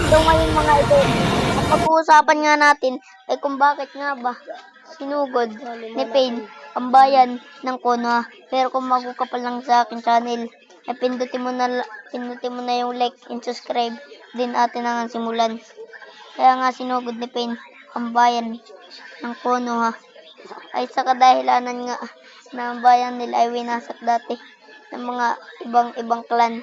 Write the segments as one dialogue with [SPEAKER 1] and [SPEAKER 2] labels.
[SPEAKER 1] So ngayon mga idol, ang pag-uusapan nga natin ay kung bakit nga ba sinugod ni Pain ang bayan ng Konoha. Pero kung bago ka pa lang sa akin channel, ay pindutin mo na yung like and subscribe din atin ang simulan. Kaya nga sinugod ni Pain ang bayan ng Konoha ay sa kadahilanan nga na ang bayan nila ay winasak dati ng mga ibang clan.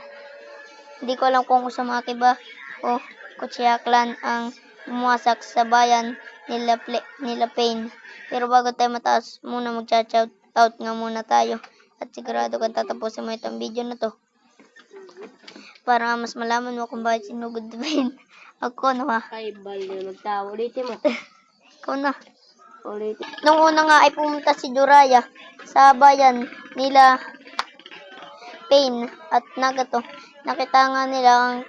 [SPEAKER 1] Hindi ko alam kung Uzumaki ba o Uchiha clan ang bumasak sa bayan nila Pain. Pero bago tayo mataas muna mag-shout out nga muna tayo. At sigurado kang tatapusin mo itong video na to. Para mas malaman mo kung bakit sinugod ni Pain. Ako no ha.
[SPEAKER 2] Ay, baliw nagtawa. Ulitin mo.
[SPEAKER 1] Ikaw na.
[SPEAKER 2] Ulitin.
[SPEAKER 1] Nung una nga ay pumunta si Jiraiya sa bayan nila Pain at Nagato. Nakita nga nila ang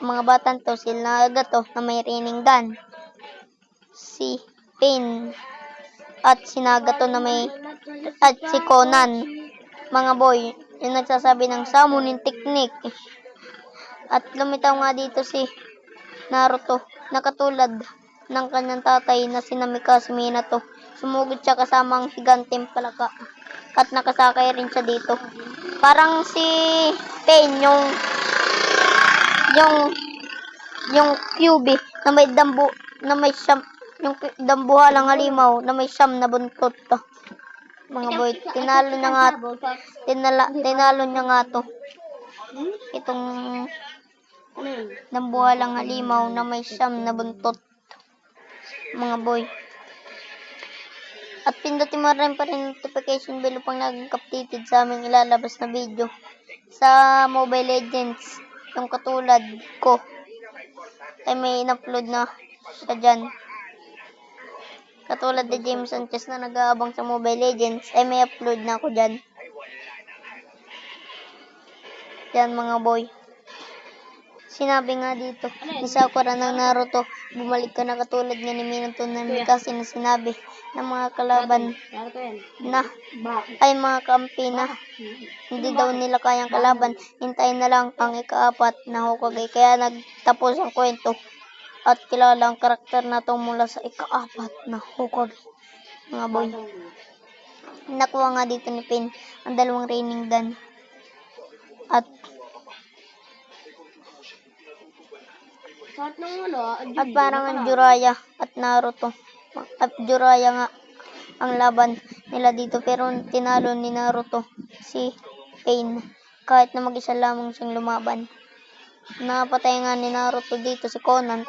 [SPEAKER 1] mga batang to, si Nagato na may Rinnegan, si Pain at si Nagato na may at si Conan, mga boy, yung nagsasabi ng summoning technique. At lumitaw nga dito si Naruto na katulad ng kanyang tatay na si Namikaze Minato. Sumugod siya kasamang higanteng palaka at nakasakay rin siya dito. Parang si Pain yung QB na may yung dambuhalang halimaw na may siyam na buntot to. Mga boy, tinalo niya nga to. Itong dambuhalang halimaw na may siyam na buntot. Mga boy. At pindutin mo rin pa rin notification bell upang laging updated sa aming ilalabas na video sa Mobile Legends. Yung katulad ko ay may in-upload na siya dyan. Katulad ni James Sanchez na nag-aabang sa Mobile Legends ay may upload na ako dyan. Yan mga boy. Sinabi nga dito ni Sakura ng Naruto, bumalik ka na katulad nga ni Minato na Namikaze na sinabi ng mga kalaban na ay mga kampi na hindi daw nila kayang kalaban. Hintayin na lang ang ika-4 na Hokage. Kaya nagtapos ang kwento at kilala ang karakter na to mula sa ika-4 na Hokage. Mga boy. Nakuha nga dito ni Pain ang 2 Rinnegan at parang ang Jiraiya at Naruto. At Jiraiya nga ang laban nila dito pero tinalo ni Naruto si Pain kahit na mag-isa lamang siyang lumaban. Napatay nga ni Naruto dito si Conan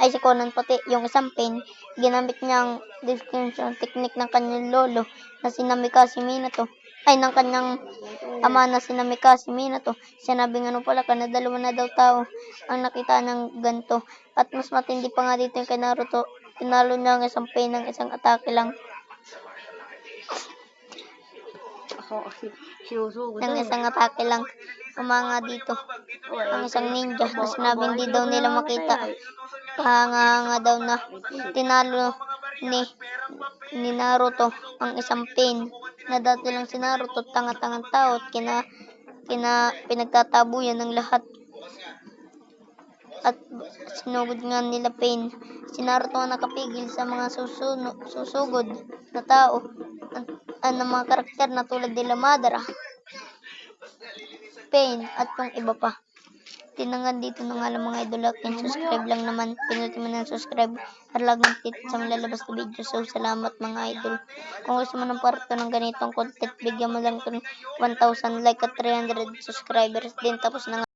[SPEAKER 1] pati yung isang Pain. Ginamit niya ang discretion technique ng kanyang lolo na si Namikaze Minato ay ng kanyang ama na si Namikaze Minato. Sinabi nga pala ka na 2 na daw tao ang nakita ng ganito. At mas matindi pa nga dito yung kay Naruto. Tinalo niya ang isang Pain ng isang atake lang. Ng isang atake lang. Umanga dito ang isang ninja na sinabing hindi daw nila makita. Kahanga-hanga daw na tinalo ni Naruto ang isang Pain na dati lang si Naruto tanga-tangang tao at pinagtatabuyan ng lahat. At sinugod nga nila Pain. Si Naruto ang nakapigil sa mga susugod na tao ng mga karakter na tulad nila Madara, Pain at yung iba pa. Tinangan dito na nga lang mga idol, and subscribe lang naman. Pinutin mo na subscribe at laging titit sa malalabas na video. So salamat mga idol. Kung gusto mo ng parto ng ganitong content, bigyan mo lang ito 1,000 like at 300 subscribers din. Tapos na nga